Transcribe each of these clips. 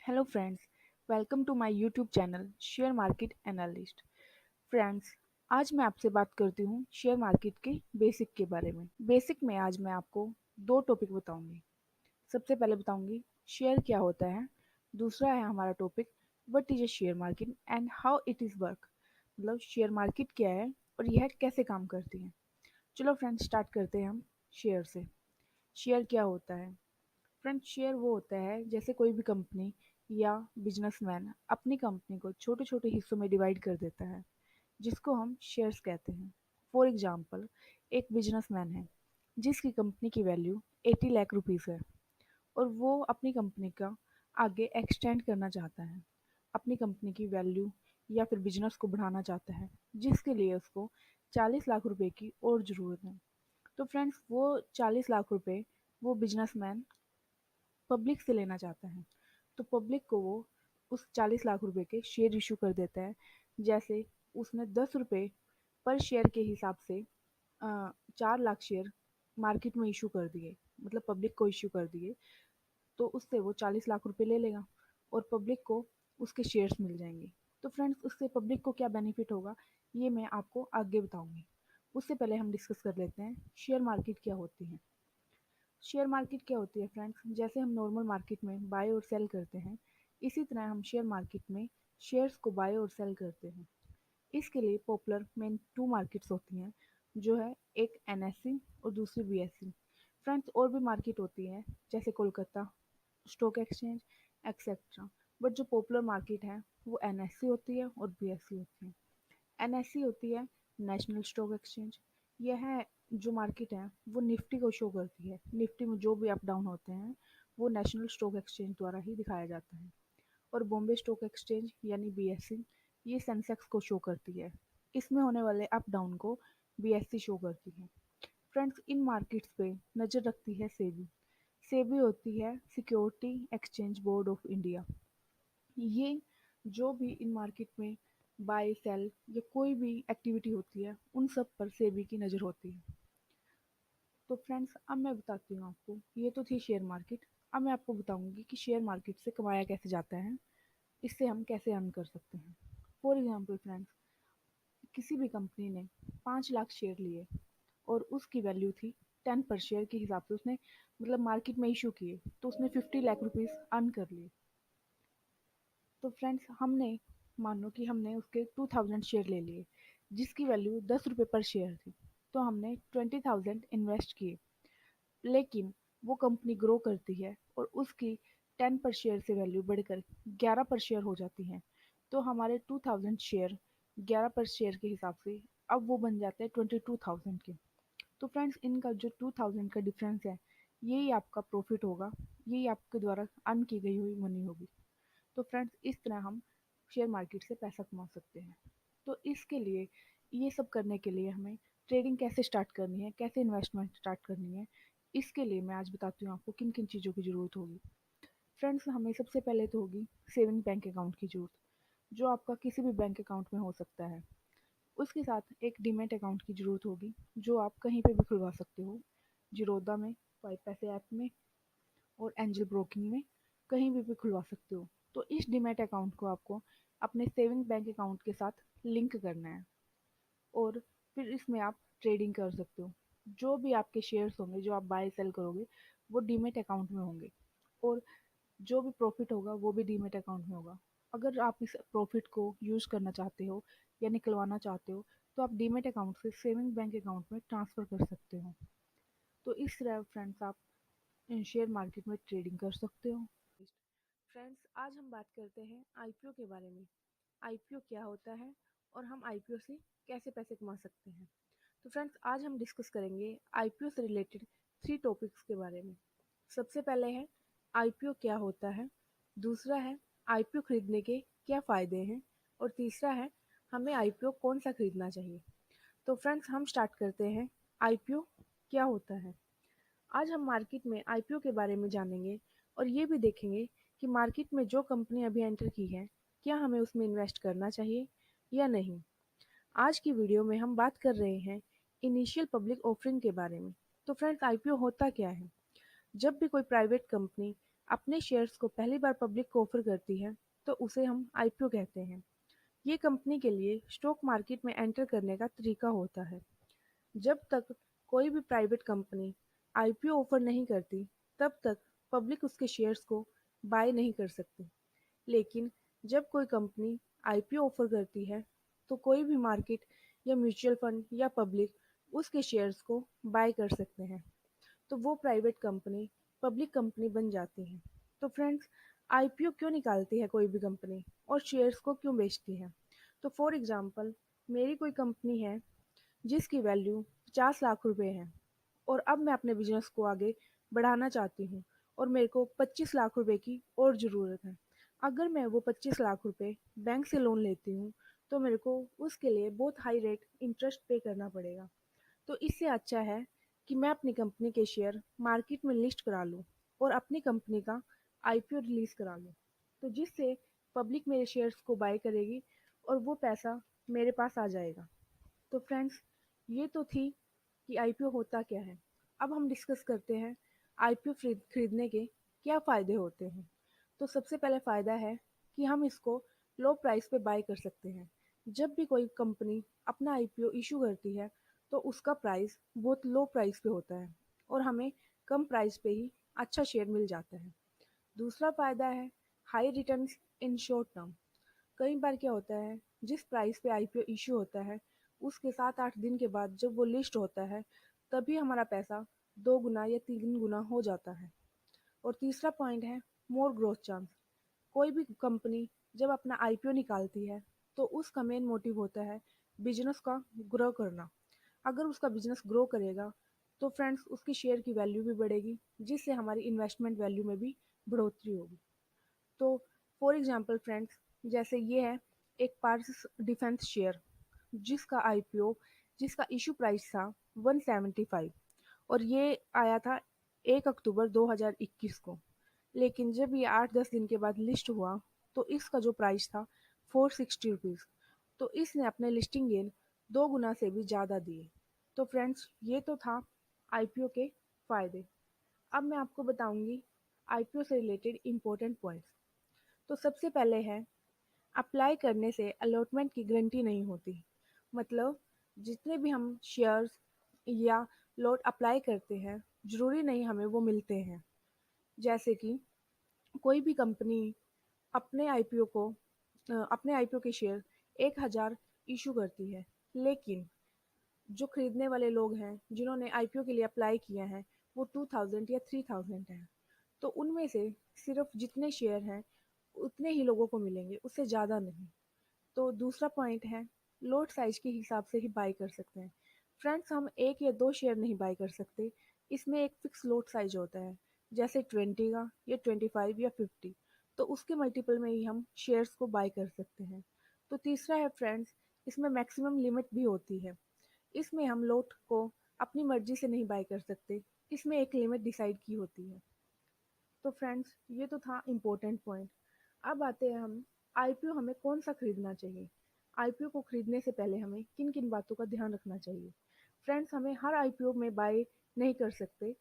Hello friends, welcome to my YouTube channel share market analyst. Friends, आज मैं आपसे बात करती हूँ शेयर मार्केट के बेसिक के बारे में। बेसिक में आज मैं आपको दो टॉपिक बताऊंगी। सबसे पहले बताऊंगी शेयर क्या होता है। दूसरा है हमारा topic what is a share market and how it is work, मतलब शेयर मार्केट क्या है और यह कैसे काम करती है। चलो फ्रेंड्स, स्टार्ट करते हैं हम शेयर से। शेयर क्या होता है? फ्रेंड, शेयर वो होता है जैसे कोई भी कंपनी या बिजनेसमैन अपनी कंपनी को छोटे छोटे हिस्सों में डिवाइड कर देता है, जिसको हम शेयर्स कहते हैं। फॉर एग्जांपल, एक बिजनेसमैन है जिसकी कंपनी की वैल्यू 80 लाख रुपीस है और वो अपनी कंपनी का आगे एक्सटेंड करना चाहता है, अपनी कंपनी की वैल्यू या फिर बिजनेस को बढ़ाना चाहता है, जिसके लिए उसको 40 लाख रुपए की और ज़रूरत है। तो फ्रेंड्स, वो 40 लाख रुपए वो बिजनेसमैन पब्लिक से लेना चाहता है। तो पब्लिक को वो उस 40 लाख रुपए के शेयर इशू कर देता है। जैसे उसने 10 रुपए पर शेयर के हिसाब से 4 लाख शेयर मार्केट में इशू कर दिए, मतलब पब्लिक को इशू कर दिए, तो उससे वो 40 लाख रुपए ले लेगा और पब्लिक को उसके शेयर्स मिल जाएंगे। तो फ्रेंड्स, उससे पब्लिक को क्या बेनिफिट होगा, ये मैं आपको आगे बताऊंगी। उससे पहले हम डिस्कस कर लेते हैं शेयर मार्केट क्या होती है। शेयर मार्केट क्या होती है फ्रेंड्स? जैसे हम नॉर्मल मार्केट में बाय और सेल करते हैं, इसी तरह हम शेयर मार्केट में शेयर्स को बाय और सेल करते हैं। इसके लिए पॉपुलर मेन टू मार्केट्स होती हैं, जो है एक एनएससी और दूसरी बीएससी। फ्रेंड्स, और भी मार्केट होती है जैसे Kolkata stock exchange etcetera, but जो पॉपुलर मार्केट है वो एनएससी होती है और बीएससी होती है। एनएससी होती है नेशनल स्टॉक एक्सचेंज। यह जो मार्केट है वो निफ्टी को शो करती है। निफ्टी में जो भी अप डाउन होते हैं वो नेशनल स्टॉक एक्सचेंज द्वारा ही दिखाया जाता है। और बॉम्बे स्टॉक एक्सचेंज यानी बीएससी, ये सेंसेक्स को शो करती है। इसमें होने वाले अप डाउन को बीएससी शो करती है। फ्रेंड्स, इन मार्केट्स पे नज़र रखती है सेबी। सेबी होती है security exchange board of India. ये जो भी इन मार्केट में बाय सेल या कोई भी एक्टिविटी होती है, उन सब पर सेबी की नज़र होती है। तो फ्रेंड्स, अब मैं बताती हूँ आपको, ये तो थी शेयर मार्केट। अब मैं आपको बताऊंगी कि शेयर मार्केट से कमाया कैसे जाता है, इससे हम कैसे अर्न कर सकते हैं। फॉर एग्जाम्पल फ्रेंड्स, किसी भी कंपनी ने 5 लाख शेयर लिए और उसकी वैल्यू थी 10 पर शेयर के हिसाब से, उसने मतलब मार्केट में इशू किए, तो उसने 50 लाख रुपीज़ अर्न कर लिए। तो फ्रेंड्स, हमने मान लो कि हमने उसके 2000 शेयर ले लिए जिसकी वैल्यू 10 रुपये पर शेयर थी। तो हमने 20,000 इन्वेस्ट किए, लेकिन वो कंपनी ग्रो करती है और उसकी 10 पर शेयर से वैल्यू बढ़कर 11 पर शेयर हो जाती है। तो हमारे 2000 शेयर 11 पर शेयर के हिसाब से अब वो बन जाते हैं 22,000 के। तो फ्रेंड्स, इनका जो 2000 का डिफरेंस है, यही आपका प्रॉफिट होगा, यही आपके द्वारा अर्न की गई हुई मनी होगी। तो फ्रेंड्स, इस तरह हम शेयर मार्केट से पैसा कमा सकते हैं। तो इसके लिए, ये सब करने के लिए हमें ट्रेडिंग कैसे स्टार्ट करनी है, कैसे इन्वेस्टमेंट स्टार्ट करनी है, इसके लिए मैं आज बताती हूँ आपको किन किन चीज़ों की ज़रूरत होगी। फ्रेंड्स, हमें सबसे पहले तो होगी सेविंग बैंक अकाउंट की ज़रूरत, जो आपका किसी भी बैंक अकाउंट में हो सकता है। उसके साथ एक डीमैट अकाउंट की ज़रूरत होगी, जो आप कहीं पे भी खुलवा सकते हो, जीरोदा में, पाई पैसे ऐप में और एंजल ब्रोकिंग में, कहीं भी खुलवा सकते हो। तो इस डीमैट अकाउंट को आपको अपने सेविंग बैंक अकाउंट के साथ लिंक करना है और फिर इसमें आप ट्रेडिंग कर सकते हो। जो भी आपके शेयर्स होंगे जो आप बाय सेल करोगे, वो डीमैट अकाउंट में होंगे और जो भी प्रॉफिट होगा वो भी डीमैट अकाउंट में होगा। अगर आप इस प्रॉफिट को यूज़ करना चाहते हो या निकलवाना चाहते हो, तो आप डीमैट अकाउंट से सेविंग बैंक अकाउंट में ट्रांसफ़र कर सकते हो। तो इस तरह फ्रेंड्स, आप शेयर मार्केट में ट्रेडिंग कर सकते हो। फ्रेंड्स, आज हम बात करते हैं आईपीओ के बारे में। आईपीओ क्या होता है और हम आईपीओ से कैसे पैसे कमा सकते हैं। तो फ्रेंड्स, आज हम डिस्कस करेंगे आईपीओ से रिलेटेड 3 टॉपिक्स के बारे में। सबसे पहले है आईपीओ क्या होता है, दूसरा है आईपीओ खरीदने के क्या फ़ायदे हैं, और तीसरा है हमें आईपीओ कौन सा खरीदना चाहिए। तो फ्रेंड्स, हम स्टार्ट करते हैं आईपीओ क्या होता है। आज हम मार्केट में आईपीओ के बारे में जानेंगे और ये भी देखेंगे कि मार्केट में जो कंपनी अभी एंटर की है, क्या हमें उसमें इन्वेस्ट करना चाहिए या नहीं। आज की वीडियो में हम बात कर रहे हैं इनिशियल पब्लिक ऑफरिंग के बारे में। तो फ्रेंड्स, आईपीओ होता क्या है? जब भी कोई प्राइवेट कंपनी अपने शेयर्स को पहली बार पब्लिक को ऑफर करती है तो उसे हम आईपीओ कहते हैं। ये कंपनी के लिए स्टॉक मार्केट में एंटर करने का तरीका होता है। जब तक कोई भी प्राइवेट कंपनी आईपीओ ऑफर नहीं करती, तब तक पब्लिक उसके शेयर्स को बाय नहीं कर सकती। लेकिन जब कोई कंपनी आईपीओ ऑफर करती है, तो कोई भी मार्केट या म्यूचुअल फंड या पब्लिक उसके शेयर्स को बाय कर सकते हैं। तो वो प्राइवेट कंपनी पब्लिक कंपनी बन जाती है। तो फ्रेंड्स, आईपीओ क्यों निकालती है कोई भी कंपनी और शेयर्स को क्यों बेचती है? तो फॉर एग्जांपल, मेरी कोई कंपनी है जिसकी वैल्यू 50 लाख रुपए है और अब मैं अपने बिजनेस को आगे बढ़ाना चाहती हूँ और मेरे को 25 लाख रुपए की और ज़रूरत है। अगर मैं वो 25 लाख रुपए बैंक से लोन लेती हूँ तो मेरे को उसके लिए बहुत हाई रेट इंटरेस्ट पे करना पड़ेगा। तो इससे अच्छा है कि मैं अपनी कंपनी के शेयर मार्केट में लिस्ट करा लूँ और अपनी कंपनी का आईपीओ रिलीज करा लूँ, तो जिससे पब्लिक मेरे शेयर्स को बाय करेगी और वो पैसा मेरे पास आ जाएगा। तो फ्रेंड्स, ये तो थी कि आईपीओ होता क्या है। अब हम डिस्कस करते हैं आईपीओ खरीदने के क्या फ़ायदे होते हैं। तो सबसे पहले फ़ायदा है कि हम इसको लो प्राइस पे बाय कर सकते हैं। जब भी कोई कंपनी अपना आईपीओ इशू करती है तो उसका प्राइस बहुत लो प्राइस पे होता है और हमें कम प्राइस पे ही अच्छा शेयर मिल जाता है। दूसरा फ़ायदा है high returns in short term. कई बार क्या होता है, जिस प्राइस पे आईपीओ इशू होता है उसके 7-8 दिन के बाद जब वो लिस्ट होता है, तभी हमारा पैसा 2 गुना या 3 गुना हो जाता है। और तीसरा पॉइंट है मोर ग्रोथ चांस। कोई भी कंपनी जब अपना आईपीओ निकालती है तो उसका मेन मोटिव होता है बिजनेस का ग्रो करना। अगर उसका बिजनेस ग्रो करेगा तो फ्रेंड्स उसकी शेयर की वैल्यू भी बढ़ेगी, जिससे हमारी इन्वेस्टमेंट वैल्यू में भी बढ़ोतरी होगी। तो फॉर एग्जांपल फ्रेंड्स, जैसे ये है एक पार्स डिफेंस शेयर जिसका आईपीओ जिसका इशू प्राइस था 175 और ये आया था 1 अक्टूबर 2021 को। लेकिन जब ये 8-10 दिन के बाद लिस्ट हुआ तो इसका जो प्राइस था 460 रुपीज़। तो इसने अपने लिस्टिंग गेन 2 गुना से भी ज़्यादा दिए। तो फ्रेंड्स, ये तो था आईपीओ के फ़ायदे। अब मैं आपको बताऊंगी आईपीओ से रिलेटेड इम्पोर्टेंट पॉइंट्स। तो सबसे पहले है अप्लाई करने से अलॉटमेंट की गारंटी नहीं होती। मतलब जितने भी हम शेयर्स या लॉट अप्लाई करते हैं, ज़रूरी नहीं हमें वो मिलते हैं। जैसे कि कोई भी कंपनी अपने आईपीओ को अपने आईपीओ के शेयर 1000 इशू करती है, लेकिन जो खरीदने वाले लोग हैं जिन्होंने आईपीओ के लिए अप्लाई किया है वो 2000 या 3000 हैं। तो उनमें से सिर्फ जितने शेयर हैं उतने ही लोगों को मिलेंगे, उससे ज़्यादा नहीं। तो दूसरा पॉइंट है लोट साइज के हिसाब से ही बाय कर सकते हैं। फ्रेंड्स, हम एक या दो शेयर नहीं बाय कर सकते, इसमें एक फिक्स लोट साइज होता है, जैसे 20 का या 25 या 50। तो उसके मल्टीपल में ही हम शेयर्स को बाय कर सकते हैं। तो तीसरा है फ्रेंड्स, इसमें मैक्सिमम लिमिट भी होती है। इसमें हम लोट को अपनी मर्जी से नहीं बाय कर सकते, इसमें एक लिमिट डिसाइड की होती है। तो फ्रेंड्स, ये तो था इम्पोर्टेंट पॉइंट। अब आते हैं हम आईपीओ हमें कौन सा खरीदना चाहिए। आईपीओ को खरीदने से पहले हमें किन किन बातों का ध्यान रखना चाहिए। फ्रेंड्स, हमें हर आईपीओ में बाय नहीं कर सकते।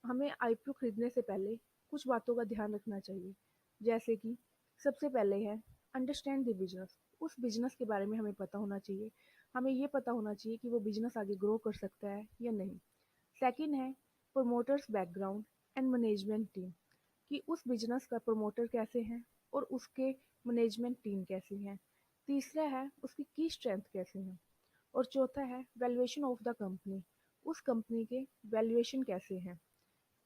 हमें आईपीओ खरीदने से पहले कुछ बातों का ध्यान रखना चाहिए। जैसे कि सबसे पहले है अंडरस्टैंड द बिजनेस। उस बिजनेस के बारे में हमें पता होना चाहिए। हमें ये पता होना चाहिए कि वो बिजनेस आगे ग्रो कर सकता है या नहीं। सेकंड है promoters background and management team, कि उस बिजनेस का प्रमोटर कैसे हैं और उसके मैनेजमेंट टीम कैसी है। तीसरा है उसकी की स्ट्रेंथ कैसे हैं। और चौथा है वैल्यूएशन ऑफ द कंपनी, उस कंपनी के वैल्यूएशन कैसे हैं।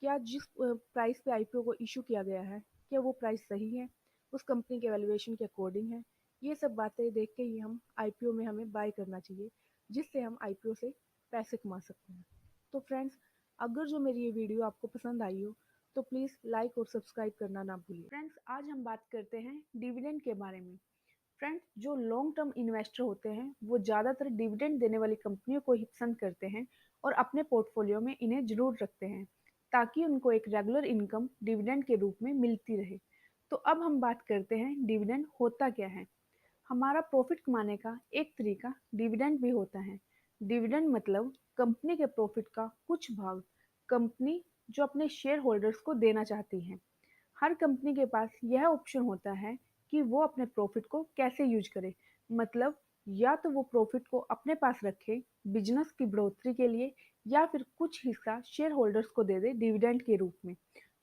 क्या जिस प्राइस पे आईपीओ को इशू किया गया है, क्या वो प्राइस सही है, उस कंपनी के वैल्यूएशन के अकॉर्डिंग है। ये सब बातें देख के ही हम आईपीओ में हमें बाय करना चाहिए, जिससे हम आईपीओ से पैसे कमा सकते हैं। तो फ्रेंड्स, अगर जो मेरी ये वीडियो आपको पसंद आई हो तो प्लीज़ लाइक और सब्सक्राइब करना ना भूलिए। फ्रेंड्स, आज हम बात करते हैं डिविडेंड के बारे में। फ्रेंड्स, जो लॉन्ग टर्म इन्वेस्टर होते हैं वो ज़्यादातर डिविडेंड देने वाली कंपनियों को ही पसंद करते हैं और अपने पोर्टफोलियो में इन्हें जरूर रखते हैं, ताकि उनको एक रेगुलर इनकम डिविडेंड के रूप में मिलती रहे। तो अब हम बात करते हैं डिविडेंड होता क्या है। हमारा प्रॉफिट कमाने का एक तरीका डिविडेंड भी होता है। डिविडेंड मतलब कंपनी के प्रॉफिट का कुछ भाग कंपनी जो अपने शेयर होल्डर्स को देना चाहती है। हर कंपनी के पास यह ऑप्शन होता है कि वो अपने प्रॉफिट को कैसे यूज करे। मतलब या तो वो प्रॉफिट को अपने पास रखे बिजनेस की बढ़ोतरी के लिए, या फिर कुछ हिस्सा शेयर होल्डर्स को दे दे डिविडेंड के रूप में।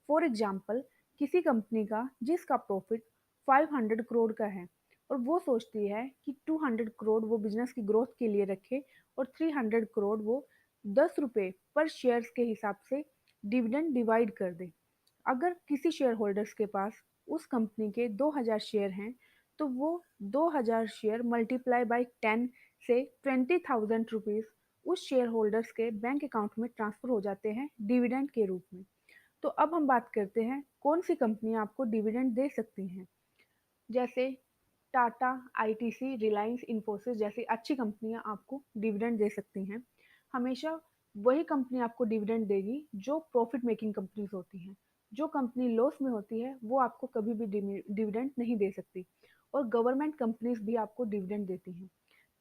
फॉर एग्जाम्पल, किसी कंपनी का जिसका प्रॉफिट 500 करोड़ का है और वो सोचती है कि 200 करोड़ वो बिजनेस की ग्रोथ के लिए रखे और 300 करोड़ वो 10 रुपये पर शेयर्स के हिसाब से डिविडेंड डिवाइड कर दे। अगर किसी शेयर होल्डर्स के पास उस कंपनी के 2000 शेयर हैं, तो वो 2000 शेयर मल्टीप्लाई बाई 10 से 20,000 रुपीज़ उस शेयर होल्डर्स के बैंक अकाउंट में ट्रांसफ़र हो जाते हैं डिविडेंड के रूप में। तो अब हम बात करते हैं कौन सी कंपनियां आपको डिविडेंड दे सकती हैं। जैसे टाटा, आईटीसी, रिलायंस, इन्फोसिस जैसी अच्छी कंपनियां आपको डिविडेंड दे सकती हैं। हमेशा वही कंपनी आपको डिविडेंड देगी जो प्रॉफिट मेकिंग कंपनीज होती हैं। जो कंपनी लॉस में होती है वो आपको कभी भी डिविडेंड नहीं दे सकती। और गवर्नमेंट कंपनीज भी आपको डिविडेंड देती हैं।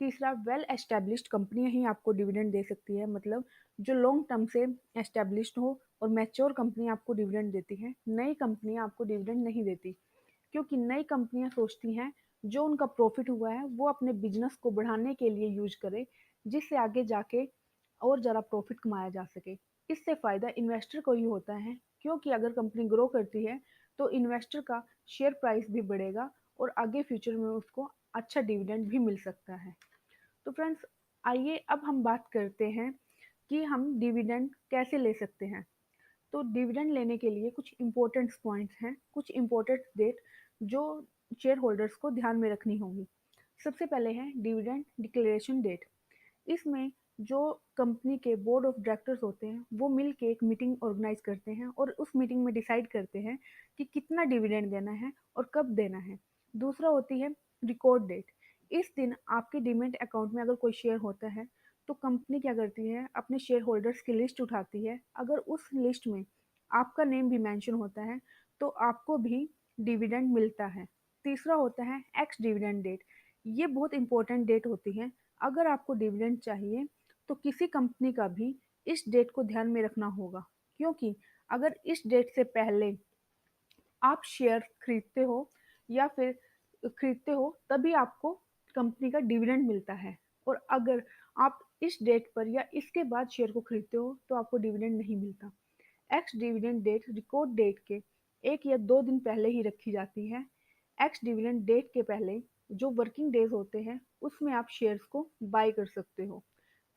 तीसरा, वेल एस्टेब्लिश्ड कंपनियां ही आपको डिविडेंड दे सकती है। मतलब जो लॉन्ग टर्म से एस्टेब्लिश्ड हो और मैच्योर कंपनी आपको डिविडेंड देती है। नई कंपनियां आपको डिविडेंड नहीं देती, क्योंकि नई कंपनियां सोचती हैं जो उनका प्रॉफिट हुआ है वो अपने बिजनेस को बढ़ाने के लिए यूज करे, जिससे आगे जाके और ज़्यादा प्रॉफिट कमाया जा सके। इससे फ़ायदा इन्वेस्टर को ही होता है, क्योंकि अगर कंपनी ग्रो करती है तो इन्वेस्टर का शेयर प्राइस भी बढ़ेगा और आगे फ्यूचर में उसको अच्छा डिविडेंड भी मिल सकता है। तो फ्रेंड्स, आइए अब हम बात करते हैं कि हम डिविडेंड कैसे ले सकते हैं। तो डिविडेंड लेने के लिए कुछ इंपॉर्टेंट पॉइंट्स हैं, कुछ इंपॉर्टेंट डेट जो शेयर होल्डर्स को ध्यान में रखनी होगी। सबसे पहले है डिविडेंड डिक्लेरेशन डेट। इसमें जो कंपनी के बोर्ड ऑफ डायरेक्टर्स होते हैं वो मिल के एक मीटिंग ऑर्गेनाइज करते हैं और उस मीटिंग में डिसाइड करते हैं कि कितना डिविडेंड देना है और कब देना है। दूसरा होती है रिकॉर्ड डेट। इस दिन आपके डीमैट अकाउंट में अगर कोई शेयर होता है तो कंपनी क्या करती है, अपने शेयर होल्डर्स की लिस्ट उठाती है। अगर उस लिस्ट में आपका नेम भी मेंशन होता है तो आपको भी डिविडेंड मिलता है। तीसरा होता है एक्स डिविडेंड डेट। ये बहुत इंपॉर्टेंट डेट होती है। अगर आपको डिविडेंड चाहिए तो किसी कंपनी का भी इस डेट को ध्यान में रखना होगा, क्योंकि अगर इस डेट से पहले आप शेयर खरीदते हो या फिर खरीदते हो तभी आपको कंपनी का डिविडेंड मिलता है। और अगर आप इस डेट पर या इसके बाद शेयर को खरीदते हो तो आपको डिविडेंड नहीं मिलता। Ex dividend date record date के 1 या 2 दिन पहले ही रखी जाती है। एक्स डिविडेंड डेट के पहले जो वर्किंग डेज होते हैं उसमें आप शेयर्स को बाय कर सकते हो।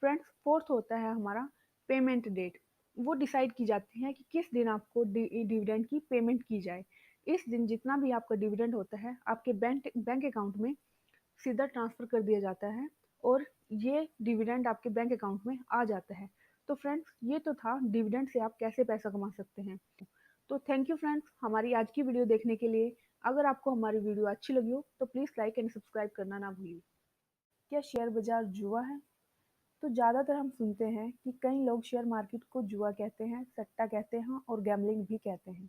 फ्रेंड्स, फोर्थ होता है हमारा पेमेंट डेट। वो डिसाइड की जाती है कि किस दिन आपको डिविडेंड की पेमेंट की जाए। इस दिन जितना भी आपका डिविडेंड होता है आपके बैंक बैंक अकाउंट में सीधा ट्रांसफ़र कर दिया जाता है और ये डिविडेंड आपके बैंक अकाउंट में आ जाता है। तो फ्रेंड्स, ये तो था डिविडेंड से आप कैसे पैसा कमा सकते हैं। तो थैंक यू फ्रेंड्स हमारी आज की वीडियो देखने के लिए। अगर आपको हमारी वीडियो अच्छी लगी हो तो प्लीज़ लाइक एंड सब्सक्राइब करना ना भूलिए। क्या शेयर बाजार जुआ है? तो ज़्यादातर हम सुनते हैं कि कई लोग शेयर मार्केट को जुआ कहते हैं, सट्टा कहते हैं और गैम्बलिंग भी कहते हैं।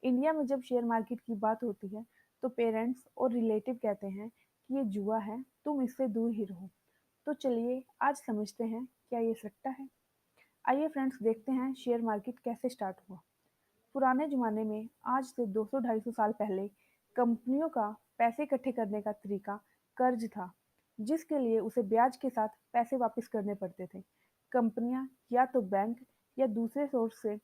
इंडिया में जब शेयर मार्केट की बात होती है तो पेरेंट्स और रिलेटिव कहते हैं कि ये जुआ है, तुम इससे दूर ही रहो। तो चलिए आज समझते हैं क्या ये सट्टा है। आइए फ्रेंड्स, देखते हैं शेयर मार्केट कैसे स्टार्ट हुआ। पुराने ज़माने में आज से 200-250 साल पहले कंपनियों का पैसे इकट्ठे करने का तरीका कर्ज था, जिसके लिए उसे ब्याज के साथ पैसे वापस करने पड़ते थे। कंपनियां या तो बैंक या दूसरे सोर्स से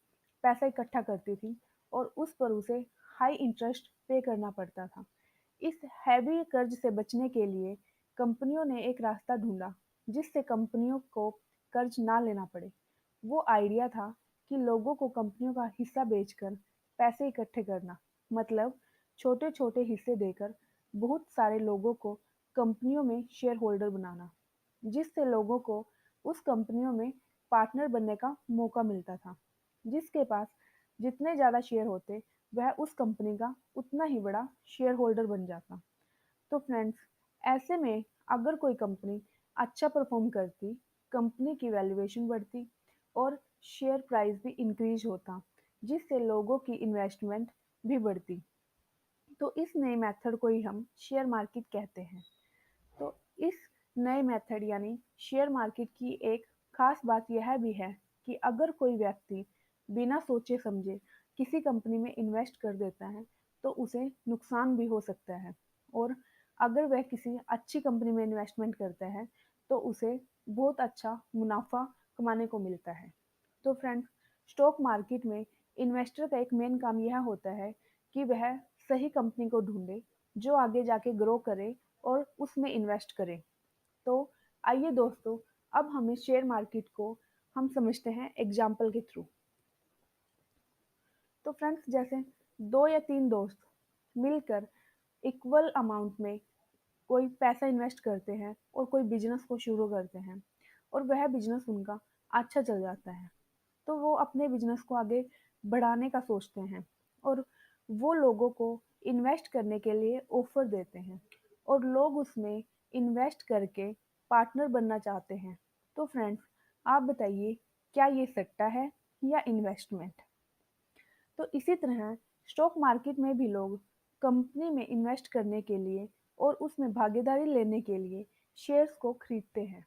पैसा इकट्ठा करती थी और उस पर उसे हाई इंटरेस्ट पे करना पड़ता था। इस हैवी कर्ज से बचने के लिए कंपनियों ने एक रास्ता ढूंढा जिससे कंपनियों को कर्ज ना लेना पड़े। वो आइडिया था कि लोगों को कंपनियों का हिस्सा बेचकर पैसे इकट्ठे करना। मतलब छोटे छोटे हिस्से देकर बहुत सारे लोगों को कंपनियों में शेयर होल्डर बनाना, जिससे लोगों को उस कंपनियों में पार्टनर बनने का मौका मिलता था। जिसके पास जितने ज़्यादा शेयर होते वह उस कंपनी का उतना ही बड़ा शेयर होल्डर बन जाता। तो फ्रेंड्स, ऐसे में अगर कोई कंपनी अच्छा परफॉर्म करती, कंपनी की वैल्यूएशन बढ़ती और शेयर प्राइस भी इंक्रीज होता, जिससे लोगों की इन्वेस्टमेंट भी बढ़ती। तो इस नए मेथड को ही हम शेयर मार्केट कहते हैं। तो इस नए मेथड यानी शेयर मार्केट की एक खास बात यह भी है कि अगर कोई व्यक्ति बिना सोचे समझे किसी कंपनी में इन्वेस्ट कर देता है तो उसे नुकसान भी हो सकता है, और अगर वह किसी अच्छी कंपनी में इन्वेस्टमेंट करता है तो उसे बहुत अच्छा मुनाफा कमाने को मिलता है। तो फ्रेंड्स, स्टॉक मार्केट में इन्वेस्टर का एक मेन काम यह होता है कि वह सही कंपनी को ढूंढे जो आगे जाके ग्रो करे और उसमें इन्वेस्ट करे। तो आइए दोस्तों, अब हमें शेयर मार्केट को हम समझते हैं एग्जाम्पल के थ्रू। तो फ्रेंड्स, जैसे दो या तीन दोस्त मिलकर इक्वल अमाउंट में कोई पैसा इन्वेस्ट करते हैं और कोई बिजनेस को शुरू करते हैं, और वह बिजनेस उनका अच्छा चल जाता है, तो वो अपने बिजनेस को आगे बढ़ाने का सोचते हैं और वो लोगों को इन्वेस्ट करने के लिए ऑफर देते हैं, और लोग उसमें इन्वेस्ट करके पार्टनर बनना चाहते हैं। तो फ्रेंड्स, आप बताइए, क्या ये सट्टा है या इन्वेस्टमेंट? तो इसी तरह स्टॉक मार्केट में भी लोग कंपनी में इन्वेस्ट करने के लिए और उसमें भागीदारी लेने के लिए शेयर्स को खरीदते हैं।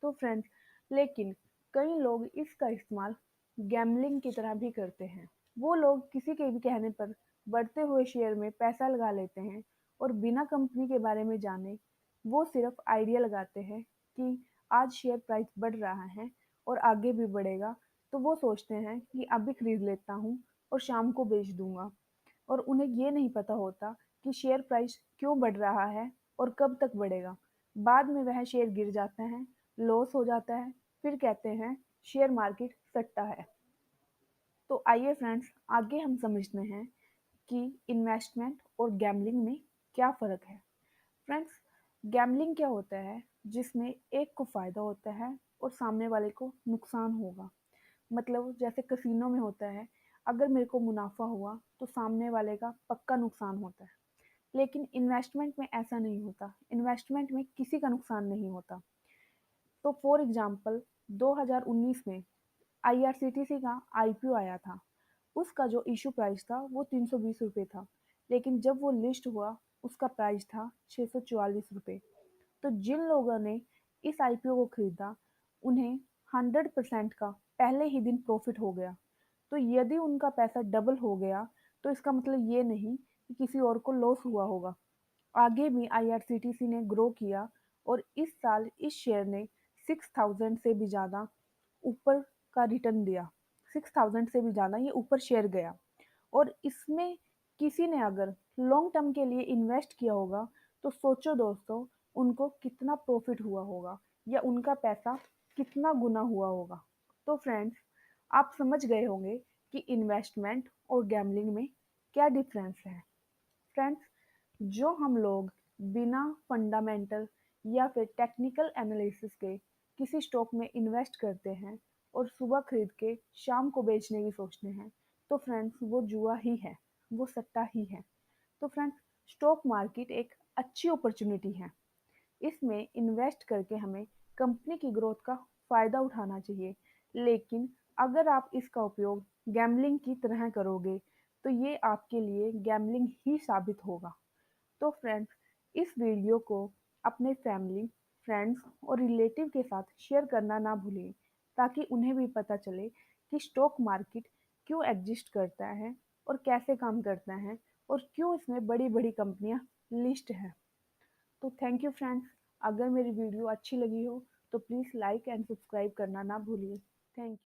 तो फ्रेंड्स, लेकिन कई लोग इसका इस्तेमाल गैम्बलिंग की तरह भी करते हैं। वो लोग किसी के भी कहने पर बढ़ते हुए शेयर में पैसा लगा लेते हैं और बिना कंपनी के बारे में जाने वो सिर्फ आइडिया लगाते हैं कि आज शेयर प्राइस बढ़ रहा है और आगे भी बढ़ेगा, तो वो सोचते हैं कि अभी खरीद लेता हूँ और शाम को बेच दूंगा, और उन्हें ये नहीं पता होता कि शेयर प्राइस क्यों बढ़ रहा है और कब तक बढ़ेगा। बाद में वह शेयर गिर जाता है, लॉस हो जाता है, फिर कहते हैं शेयर मार्केट सट्टा है। तो आइए फ्रेंड्स, आगे हम समझते हैं कि इन्वेस्टमेंट और गैम्बलिंग में क्या फ़र्क है। फ्रेंड्स, गैम्बलिंग क्या होता है? जिसमें एक को फ़ायदा होता है और सामने वाले को नुकसान होगा। मतलब जैसे कसिनो में होता है, अगर मेरे को मुनाफा हुआ तो सामने वाले का पक्का नुकसान होता है। लेकिन इन्वेस्टमेंट में ऐसा नहीं होता, इन्वेस्टमेंट में किसी का नुकसान नहीं होता। तो फॉर एग्जांपल, 2019 में आईआरसीटीसी का आईपीओ आया था। उसका जो इशू प्राइस था वो 320 रुपये था, लेकिन जब वो लिस्ट हुआ उसका प्राइस था 644 रुपये। तो जिन लोगों ने इस आईपीओ को खरीदा, उन्हें 100% का पहले ही दिन प्रॉफिट हो गया। तो यदि उनका पैसा डबल हो गया तो इसका मतलब ये नहीं कि किसी और को लॉस हुआ होगा। आगे भी आईआरसीटीसी ने ग्रो किया और इस साल इस शेयर ने 6000 से भी ज़्यादा ऊपर का रिटर्न दिया। 6000 से भी ज़्यादा ये ऊपर शेयर गया, और इसमें किसी ने अगर लॉन्ग टर्म के लिए इन्वेस्ट किया होगा तो सोचो दोस्तों, उनको कितना प्रॉफिट हुआ होगा या उनका पैसा कितना गुना हुआ होगा। तो फ्रेंड्स, आप समझ गए होंगे कि इन्वेस्टमेंट और गैम्बलिंग में क्या डिफरेंस है। फ्रेंड्स, जो हम लोग बिना फंडामेंटल या फिर टेक्निकल एनालिसिस के किसी स्टॉक में इन्वेस्ट करते हैं और सुबह खरीद के शाम को बेचने की सोचते हैं, तो फ्रेंड्स वो जुआ ही है, वो सट्टा ही है। तो फ्रेंड्स, स्टॉक मार्केट एक अच्छी अपॉर्चुनिटी है। इसमें इन्वेस्ट करके हमें कंपनी की ग्रोथ का फ़ायदा उठाना चाहिए, लेकिन अगर आप इसका उपयोग गैम्बलिंग की तरह करोगे तो ये आपके लिए गैम्बलिंग ही साबित होगा। तो फ्रेंड्स, इस वीडियो को अपने फैमिली, फ्रेंड्स और रिलेटिव के साथ शेयर करना ना भूलें, ताकि उन्हें भी पता चले कि स्टॉक मार्केट क्यों एग्जिस्ट करता है और कैसे काम करता है और क्यों इसमें बड़ी बड़ी कंपनियां लिस्ट हैं। तो थैंक यू फ्रेंड्स। अगर मेरी वीडियो अच्छी लगी हो तो प्लीज़ लाइक एंड सब्सक्राइब करना ना भूलिए। Thank you.